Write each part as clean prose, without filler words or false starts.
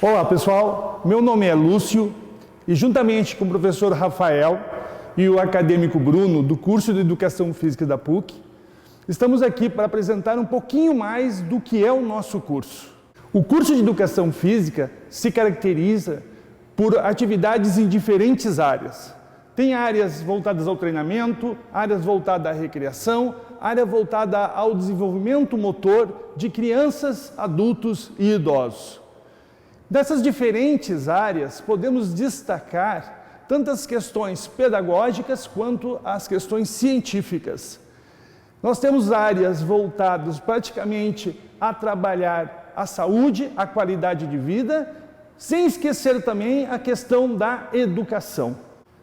Olá pessoal, meu nome é Lúcio e juntamente com o professor Rafael e o acadêmico Bruno do curso de Educação Física da PUC, estamos aqui para apresentar um pouquinho mais do que é o nosso curso. O curso de Educação Física se caracteriza por atividades em diferentes áreas. Tem áreas voltadas ao treinamento, áreas voltadas à recreação, área voltada ao desenvolvimento motor de crianças, adultos e idosos. Dessas diferentes áreas, podemos destacar tantas questões pedagógicas quanto as questões científicas. Nós temos áreas voltadas praticamente a trabalhar a saúde, a qualidade de vida, sem esquecer também a questão da educação.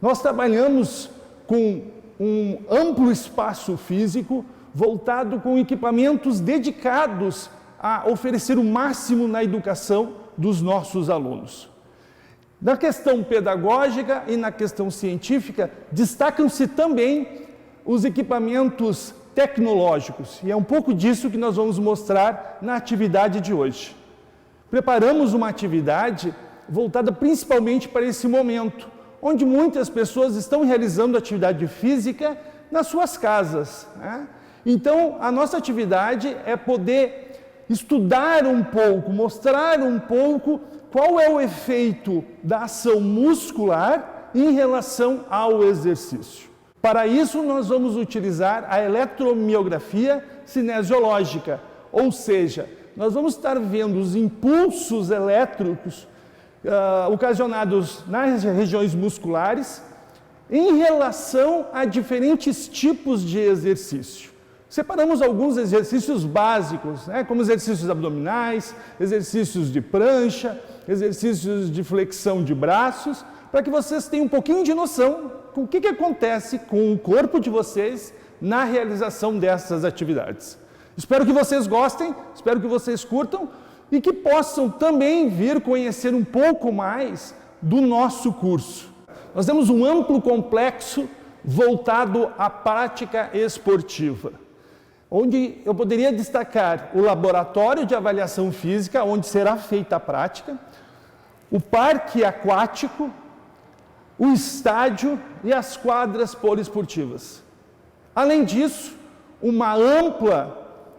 Nós trabalhamos com um amplo espaço físico voltado com equipamentos dedicados a oferecer o máximo na educação dos nossos alunos. Na questão pedagógica e na questão científica, destacam-se também os equipamentos tecnológicos, e é um pouco disso que nós vamos mostrar na atividade de hoje. Preparamos uma atividade voltada principalmente para esse momento, onde muitas pessoas estão realizando atividade física nas suas casas, né? Então, a nossa atividade é poder estudar um pouco, mostrar um pouco qual é o efeito da ação muscular em relação ao exercício. Para isso, nós vamos utilizar a eletromiografia cinesiológica, ou seja, nós vamos estar vendo os impulsos elétricos ocasionados nas regiões musculares em relação a diferentes tipos de exercício. Separamos alguns exercícios básicos, né, como exercícios abdominais, exercícios de prancha, exercícios de flexão de braços, para que vocês tenham um pouquinho de noção com o que acontece com o corpo de vocês na realização dessas atividades. Espero que vocês gostem, espero que vocês curtam e que possam também vir conhecer um pouco mais do nosso curso. Nós temos um amplo complexo voltado à prática esportiva, onde eu poderia destacar o laboratório de avaliação física, onde será feita a prática, o parque aquático, o estádio e as quadras poliesportivas. Além disso, uma ampla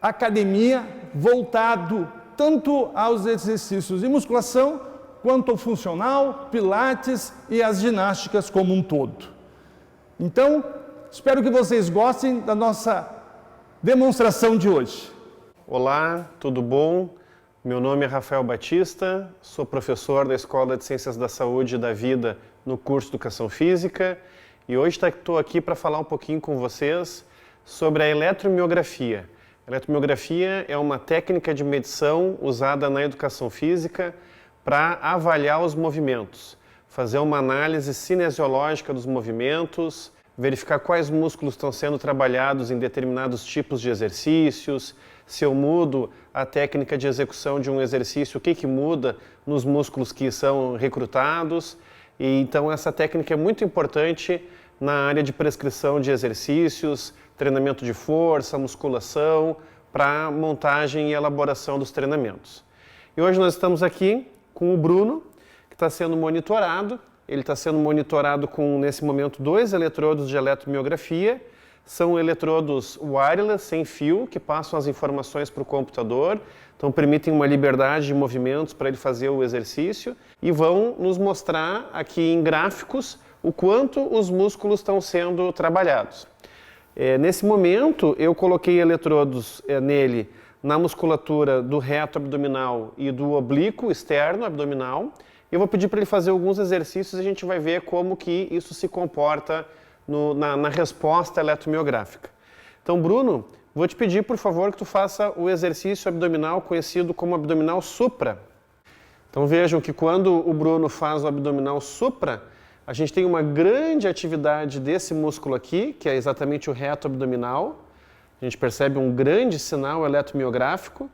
academia voltado tanto aos exercícios de musculação, quanto ao funcional, pilates e as ginásticas como um todo. Então, espero que vocês gostem da nossa demonstração de hoje. Olá, tudo bom? Meu nome é Rafael Batista, sou professor da Escola de Ciências da Saúde e da Vida no curso de Educação Física e hoje estou aqui para falar um pouquinho com vocês sobre a eletromiografia. A eletromiografia é uma técnica de medição usada na educação física para avaliar os movimentos, fazer uma análise cinesiológica dos movimentos, verificar quais músculos estão sendo trabalhados em determinados tipos de exercícios, se eu mudo a técnica de execução de um exercício, o que muda nos músculos que são recrutados. E então essa técnica é muito importante na área de prescrição de exercícios, treinamento de força, musculação, para montagem e elaboração dos treinamentos. E hoje nós estamos aqui com o Bruno, que está sendo monitorado. Ele está sendo monitorado com, nesse momento, 2 eletrodos de eletromiografia. São eletrodos wireless, sem fio, que passam as informações para o computador, então permitem uma liberdade de movimentos para ele fazer o exercício e vão nos mostrar aqui em gráficos o quanto os músculos estão sendo trabalhados. Nesse momento, eu coloquei eletrodos nele na musculatura do reto abdominal e do oblíquo externo abdominal. Eu vou pedir para ele fazer alguns exercícios e a gente vai ver como que isso se comporta na resposta eletromiográfica. Então, Bruno, vou te pedir, por favor, que tu faça o exercício abdominal conhecido como abdominal supra. Então, vejam que quando o Bruno faz o abdominal supra, a gente tem uma grande atividade desse músculo aqui, que é exatamente o reto abdominal. A gente percebe um grande sinal eletromiográfico.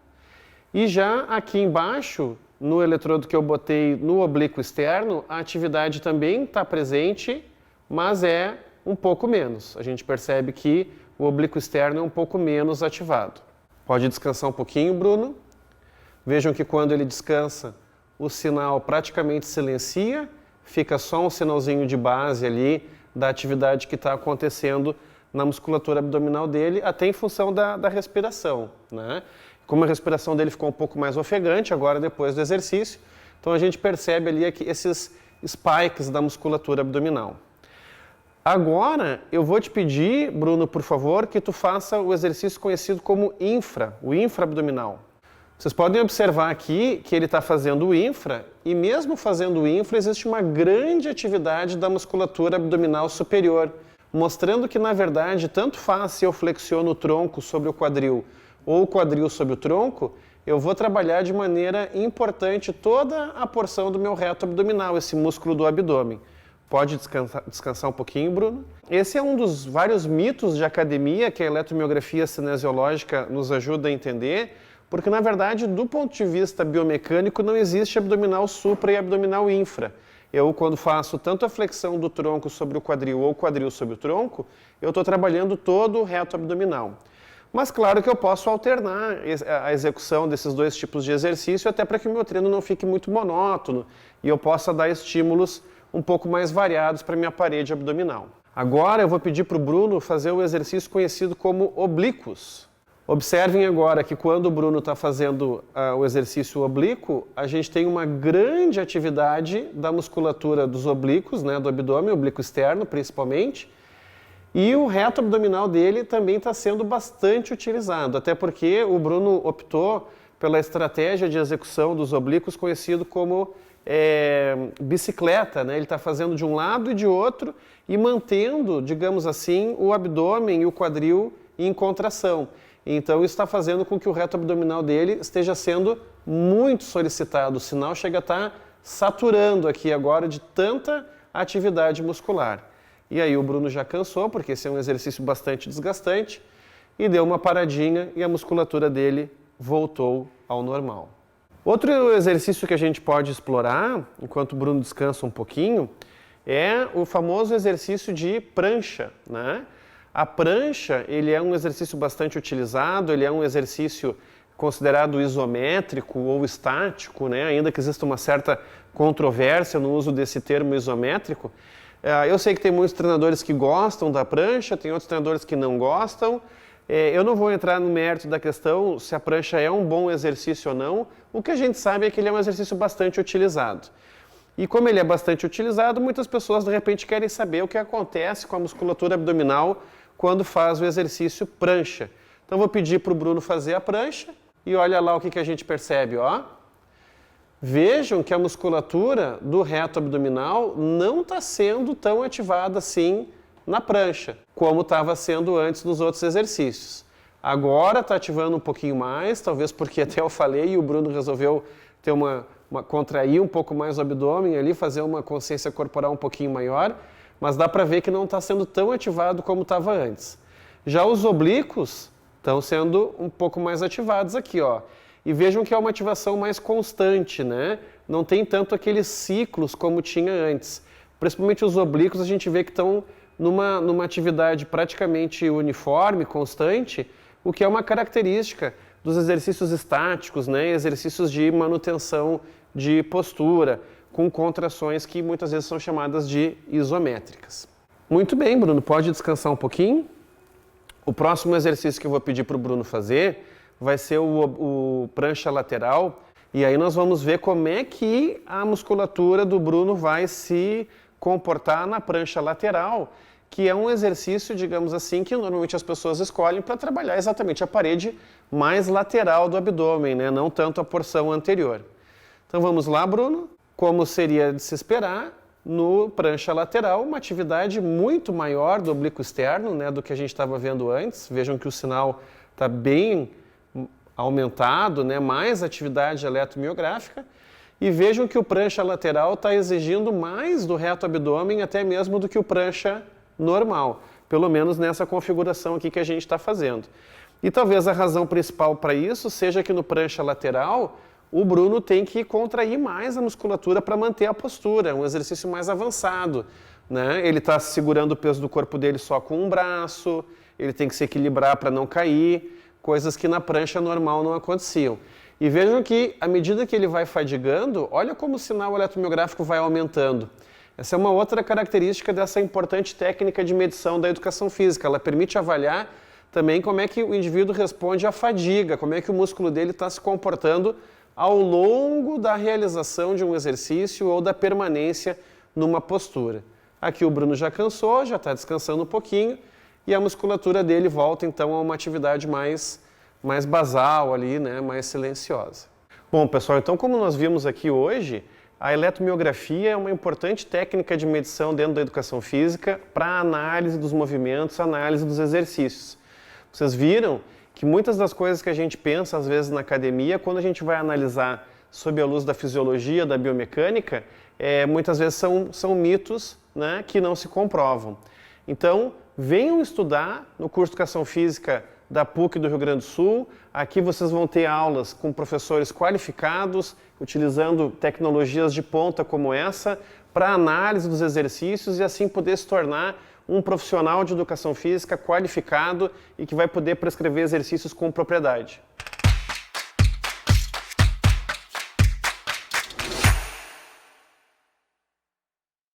E já aqui embaixo, no eletrodo que eu botei no oblíquo externo, a atividade também está presente, mas é um pouco menos. A gente percebe que o oblíquo externo é um pouco menos ativado. Pode descansar um pouquinho, Bruno. Vejam que quando ele descansa, o sinal praticamente silencia, fica só um sinalzinho de base ali da atividade que está acontecendo na musculatura abdominal dele, até em função da respiração, né? Como a respiração dele ficou um pouco mais ofegante agora depois do exercício, então a gente percebe ali esses spikes da musculatura abdominal. Agora eu vou te pedir, Bruno, por favor, que tu faça o exercício conhecido como infra, o infra-abdominal. Vocês podem observar aqui que ele está fazendo o infra, e mesmo fazendo o infra, existe uma grande atividade da musculatura abdominal superior, mostrando que, na verdade, tanto faz se eu flexiono o tronco sobre o quadril ou o quadril sobre o tronco, eu vou trabalhar de maneira importante toda a porção do meu reto abdominal, esse músculo do abdômen. Pode descansar um pouquinho, Bruno? Esse é um dos vários mitos de academia que a eletromiografia cinesiológica nos ajuda a entender, porque, na verdade, do ponto de vista biomecânico, não existe abdominal supra e abdominal infra. Eu, quando faço tanto a flexão do tronco sobre o quadril ou o quadril sobre o tronco, eu estou trabalhando todo o reto abdominal. Mas claro que eu posso alternar a execução desses dois tipos de exercício até para que o meu treino não fique muito monótono e eu possa dar estímulos um pouco mais variados para a minha parede abdominal. Agora eu vou pedir para o Bruno fazer o exercício conhecido como oblíquos. Observem agora que quando o Bruno está fazendo o exercício oblíquo, a gente tem uma grande atividade da musculatura dos oblíquos, né, do abdômen, oblíquo externo principalmente, e o reto abdominal dele também está sendo bastante utilizado, até porque o Bruno optou pela estratégia de execução dos oblíquos conhecido como bicicleta, né? Ele está fazendo de um lado e de outro e mantendo, digamos assim, o abdômen e o quadril em contração. Então isso está fazendo com que o reto abdominal dele esteja sendo muito solicitado. O sinal chega a estar saturando aqui agora de tanta atividade muscular. E aí o Bruno já cansou, porque esse é um exercício bastante desgastante, e deu uma paradinha e a musculatura dele voltou ao normal. Outro exercício que a gente pode explorar, enquanto o Bruno descansa um pouquinho, é o famoso exercício de prancha, né? A prancha, ele é um exercício bastante utilizado, ele é um exercício considerado isométrico ou estático, né? Ainda que exista uma certa controvérsia no uso desse termo isométrico. Eu sei que tem muitos treinadores que gostam da prancha, tem outros treinadores que não gostam. Eu não vou entrar no mérito da questão se a prancha é um bom exercício ou não. O que a gente sabe é que ele é um exercício bastante utilizado. E como ele é bastante utilizado, muitas pessoas de repente querem saber o que acontece com a musculatura abdominal quando faz o exercício prancha. Então vou pedir para o Bruno fazer a prancha e olha lá o que a gente percebe, ó. Vejam que a musculatura do reto abdominal não está sendo tão ativada assim na prancha, como estava sendo antes nos outros exercícios. Agora está ativando um pouquinho mais, talvez porque até eu falei e o Bruno resolveu ter contrair um pouco mais o abdômen ali, fazer uma consciência corporal um pouquinho maior, mas dá para ver que não está sendo tão ativado como estava antes. Já os oblíquos estão sendo um pouco mais ativados aqui, ó. E vejam que é uma ativação mais constante, né? Não tem tanto aqueles ciclos como tinha antes. Principalmente os oblíquos a gente vê que estão numa atividade praticamente uniforme, constante, o que é uma característica dos exercícios estáticos, né? Exercícios de manutenção de postura, com contrações que muitas vezes são chamadas de isométricas. Muito bem, Bruno, pode descansar um pouquinho? O próximo exercício que eu vou pedir para o Bruno fazer vai ser o prancha lateral, e aí nós vamos ver como é que a musculatura do Bruno vai se comportar na prancha lateral, que é um exercício, digamos assim, que normalmente as pessoas escolhem para trabalhar exatamente a parede mais lateral do abdômen, né? Não tanto a porção anterior. Então vamos lá, Bruno. Como seria de se esperar, no prancha lateral, uma atividade muito maior do oblíquo externo, né, do que a gente estava vendo antes. Vejam que o sinal está bem aumentado, né, mais atividade eletromiográfica. E vejam que o prancha lateral está exigindo mais do reto abdômen até mesmo do que o prancha normal, pelo menos nessa configuração aqui que a gente está fazendo. E talvez a razão principal para isso seja que no prancha lateral o Bruno tem que contrair mais a musculatura para manter a postura, um exercício mais avançado, né? Ele está segurando o peso do corpo dele só com um braço, ele tem que se equilibrar para não cair, coisas que na prancha normal não aconteciam. E vejam que, à medida que ele vai fadigando, olha como o sinal eletromiográfico vai aumentando. Essa é uma outra característica dessa importante técnica de medição da educação física. Ela permite avaliar também como é que o indivíduo responde à fadiga, como é que o músculo dele está se comportando ao longo da realização de um exercício ou da permanência numa postura. Aqui o Bruno já cansou, já está descansando um pouquinho e a musculatura dele volta então a uma atividade mais basal ali, né, mais silenciosa. Bom, pessoal, então como nós vimos aqui hoje, a eletromiografia é uma importante técnica de medição dentro da educação física para análise dos movimentos, análise dos exercícios. Vocês viram que muitas das coisas que a gente pensa, às vezes, na academia, quando a gente vai analisar sob a luz da fisiologia, da biomecânica, muitas vezes são mitos, né, que não se comprovam. Então, venham estudar no curso de Educação Física da PUC do Rio Grande do Sul. Aqui vocês vão ter aulas com professores qualificados, utilizando tecnologias de ponta como essa, para análise dos exercícios e assim poder se tornar um profissional de educação física qualificado e que vai poder prescrever exercícios com propriedade.